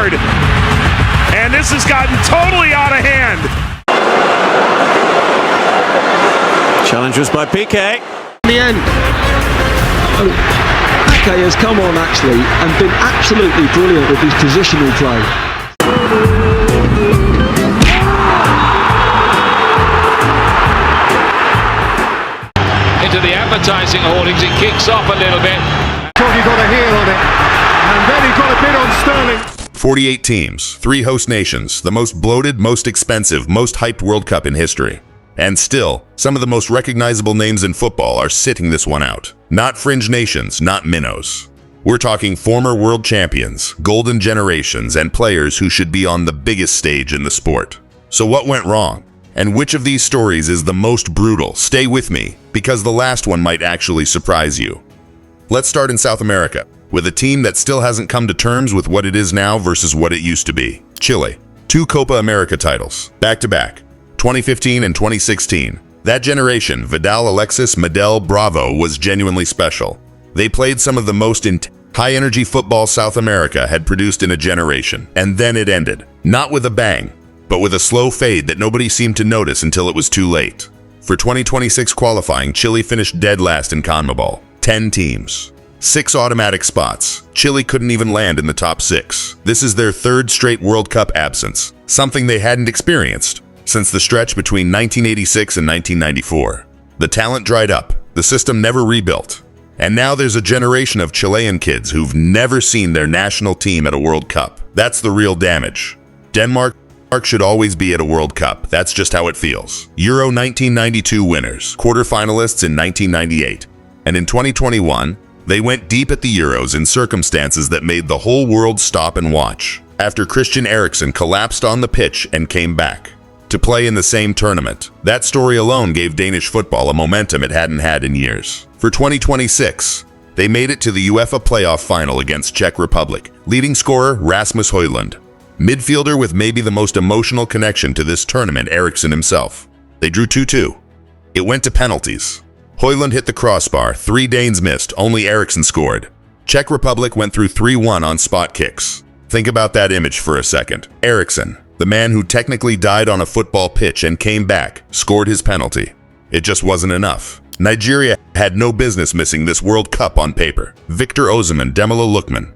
hard. And this has gotten totally out of hand. Challenge was by Piqué. In the end, Piqué has come on actually and been absolutely brilliant with his positional play. Into the advertising hoardings, it kicks off a little bit. Thought he got a heel on it, and then he got a bit on Sterling. 48 teams, 3 host nations, the most bloated, most expensive, most hyped World Cup in history. And still, some of the most recognizable names in football are sitting this one out. Not fringe nations, not minnows. We're talking former world champions, golden generations, and players who should be on the biggest stage in the sport. So what went wrong? And which of these stories is the most brutal? Stay with me, because the last one might actually surprise you. Let's start in South America, with a team that still hasn't come to terms with what it is now versus what it used to be. Chile. 2 Copa America titles, back-to-back, 2015 and 2016. That generation, Vidal, Alexis, Medel, Bravo, was genuinely special. They played some of the most high-energy football South America had produced in a generation. And then it ended. Not with a bang, but with a slow fade that nobody seemed to notice until it was too late. For 2026 qualifying, Chile finished dead last in CONMEBOL. 10 teams. 6 automatic spots. Chile couldn't even land in the top 6. This is their 3rd straight World Cup absence, something they hadn't experienced since the stretch between 1986 and 1994. The talent dried up, the system never rebuilt, and now there's a generation of Chilean kids who've never seen their national team at a World Cup. That's the real damage. Denmark should always be at a World Cup. That's just how it feels. Euro 1992 winners, quarterfinalists in 1998, and in 2021, they went deep at the Euros in circumstances that made the whole world stop and watch, after Christian Eriksen collapsed on the pitch and came back to play in the same tournament. That story alone gave Danish football a momentum it hadn't had in years. For 2026, they made it to the UEFA playoff final against Czech Republic. Leading scorer, Rasmus Højlund. Midfielder with maybe the most emotional connection to this tournament, Eriksen himself. They drew 2-2. It went to penalties. Højlund hit the crossbar, 3 Danes missed, only Eriksen scored. Czech Republic went through 3-1 on spot kicks. Think about that image for a second. Eriksen, the man who technically died on a football pitch and came back, scored his penalty. It just wasn't enough. Nigeria had no business missing this World Cup on paper. Victor Osimhen, Demola Lookman,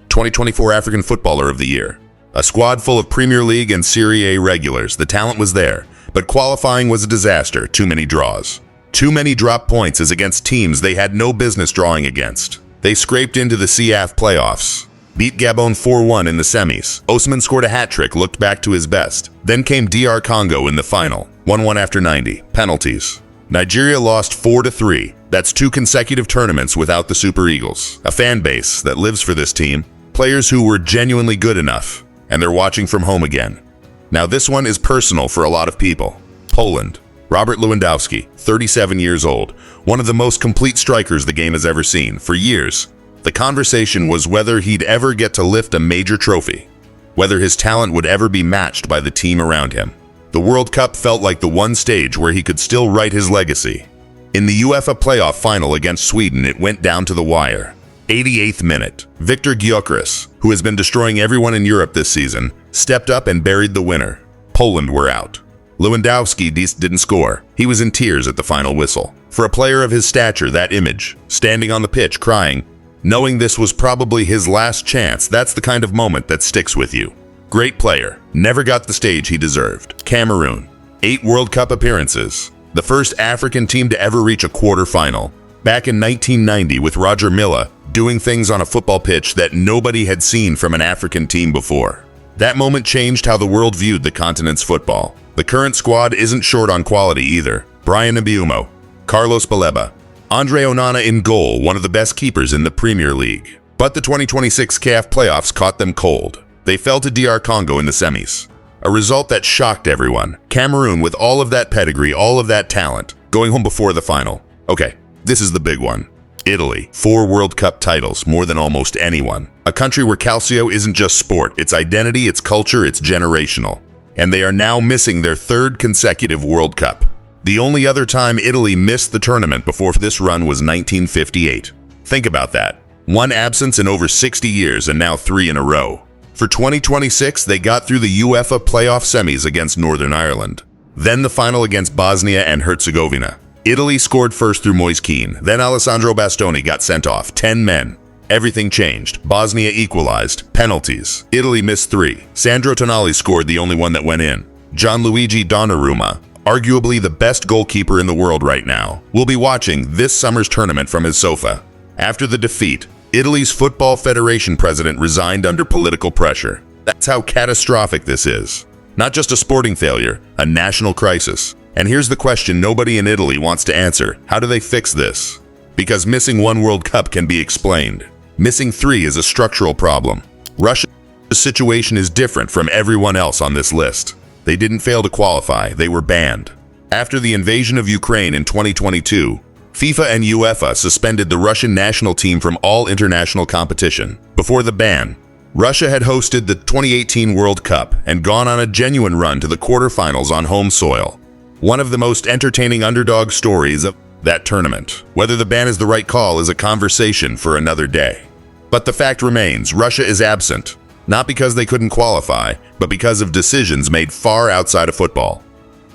2024 African Footballer of the Year. A squad full of Premier League and Serie A regulars. The talent was there, but qualifying was a disaster. Too many draws. Too many drop points as against teams they had no business drawing against. They scraped into the CAF playoffs. Beat Gabon 4-1 in the semis. Osimhen scored a hat-trick, looked back to his best. Then came DR Congo in the final. 1-1 after 90. Penalties. Nigeria lost 4-3. That's 2 consecutive tournaments without the Super Eagles. A fan base that lives for this team. Players who were genuinely good enough. And they're watching from home again. Now this one is personal for a lot of people. Poland. Robert Lewandowski, 37 years old. One of the most complete strikers the game has ever seen. For years, the conversation was whether he'd ever get to lift a major trophy, whether his talent would ever be matched by the team around him. The World Cup felt like the one stage where he could still write his legacy. In the UEFA playoff final against Sweden, it went down to the wire. 88th minute, Victor Gyökeres, who has been destroying everyone in Europe this season, stepped up and buried the winner. Poland were out. Lewandowski didn't score. He was in tears at the final whistle. For a player of his stature, that image, standing on the pitch crying, knowing this was probably his last chance, that's the kind of moment that sticks with you. Great player, never got the stage he deserved. Cameroon, 8 World Cup appearances, the first African team to ever reach a quarter-final. Back in 1990 with Roger Milla, doing things on a football pitch that nobody had seen from an African team before. That moment changed how the world viewed the continent's football. The current squad isn't short on quality either. Brian Mbeumo, Carlos Baleba, Andre Onana in goal, one of the best keepers in the Premier League. But the 2026 CAF playoffs caught them cold. They fell to DR Congo in the semis. A result that shocked everyone. Cameroon, with all of that pedigree, all of that talent, going home before the final. Okay, this is the big one. Italy, 4 World Cup titles, more than almost anyone. A country where Calcio isn't just sport, it's identity, it's culture, it's generational. And they are now missing their 3rd consecutive World Cup. The only other time Italy missed the tournament before this run was 1958. Think about that. 1 absence in over 60 years and now 3 in a row. For 2026, they got through the UEFA playoff semis against Northern Ireland. Then the final against Bosnia and Herzegovina. Italy scored first through Moise Kean. Then Alessandro Bastoni got sent off. 10 men. Everything changed. Bosnia equalized. Penalties. Italy missed 3. Sandro Tonali scored the only one that went in. Gianluigi Donnarumma, arguably the best goalkeeper in the world right now, will be watching this summer's tournament from his sofa. After the defeat, Italy's Football Federation president resigned under political pressure. That's how catastrophic this is. Not just a sporting failure, a national crisis. And here's the question nobody in Italy wants to answer. How do they fix this? Because missing 1 World Cup can be explained. Missing 3 is a structural problem. Russia's situation is different from everyone else on this list. They didn't fail to qualify, they were banned. After the invasion of Ukraine in 2022, FIFA and UEFA suspended the Russian national team from all international competition. Before the ban, Russia had hosted the 2018 World Cup and gone on a genuine run to the quarterfinals on home soil. One of the most entertaining underdog stories of that tournament. Whether the ban is the right call is a conversation for another day. But the fact remains, Russia is absent. Not because they couldn't qualify, but because of decisions made far outside of football.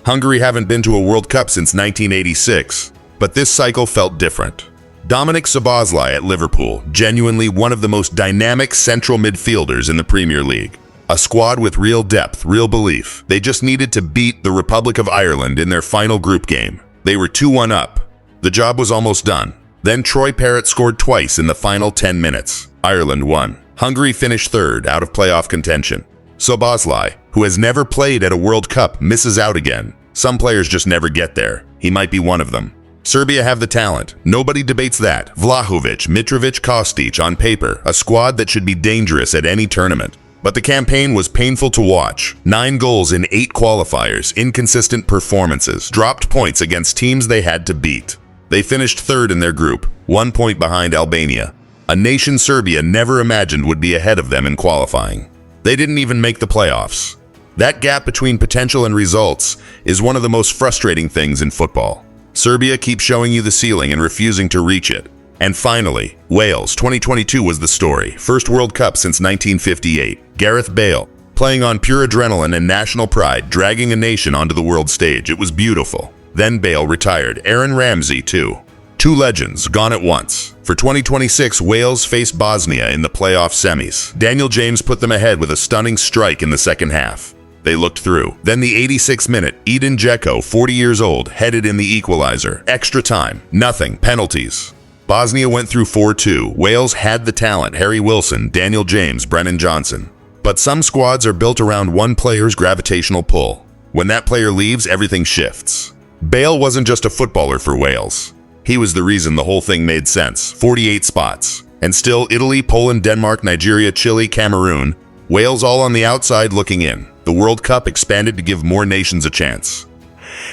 Hungary haven't been to a World Cup since 1986, but this cycle felt different. Dominik Szoboszlai at Liverpool, genuinely one of the most dynamic central midfielders in the Premier League. A squad with real depth, real belief. They just needed to beat the Republic of Ireland in their final group game. They were 2-1 up. The job was almost done. Then Troy Parrott scored twice in the final 10 minutes. Ireland won. Hungary finished 3rd out of playoff contention. Szoboszlai, who has never played at a World Cup, misses out again. Some players just never get there. He might be one of them. Serbia have the talent. Nobody debates that. Vlahovic, Mitrovic, Kostic on paper, a squad that should be dangerous at any tournament. But the campaign was painful to watch. 9 goals in 8 qualifiers, inconsistent performances, dropped points against teams they had to beat. They finished 3rd in their group, 1 point behind Albania. A nation Serbia never imagined would be ahead of them in qualifying. They didn't even make the playoffs. That gap between potential and results is one of the most frustrating things in football. Serbia keeps showing you the ceiling and refusing to reach it. And finally, Wales 2022 was the story. First World Cup since 1958. Gareth Bale, playing on pure adrenaline and national pride, dragging a nation onto the world stage. It was beautiful. Then Bale retired. Aaron Ramsey too. 2 legends gone at once. For 2026, Wales faced Bosnia in the playoff semis. Daniel James put them ahead with a stunning strike in the second half. They looked through. Then the 86th minute, Edin Dzeko, 40 years old, headed in the equalizer. Extra time. Nothing. Penalties. Bosnia went through 4-2. Wales had the talent. Harry Wilson, Daniel James, Brennan Johnson. But some squads are built around one player's gravitational pull. When that player leaves, everything shifts. Bale wasn't just a footballer for Wales. He was the reason the whole thing made sense. 48 spots. And still, Italy, Poland, Denmark, Nigeria, Chile, Cameroon, Wales all on the outside looking in. The World Cup expanded to give more nations a chance.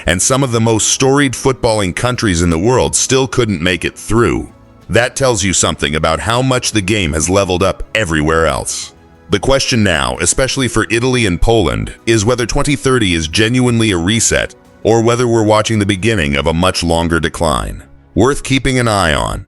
And some of the most storied footballing countries in the world still couldn't make it through. That tells you something about how much the game has leveled up everywhere else. The question now, especially for Italy and Poland, is whether 2030 is genuinely a reset or whether we're watching the beginning of a much longer decline. Worth keeping an eye on.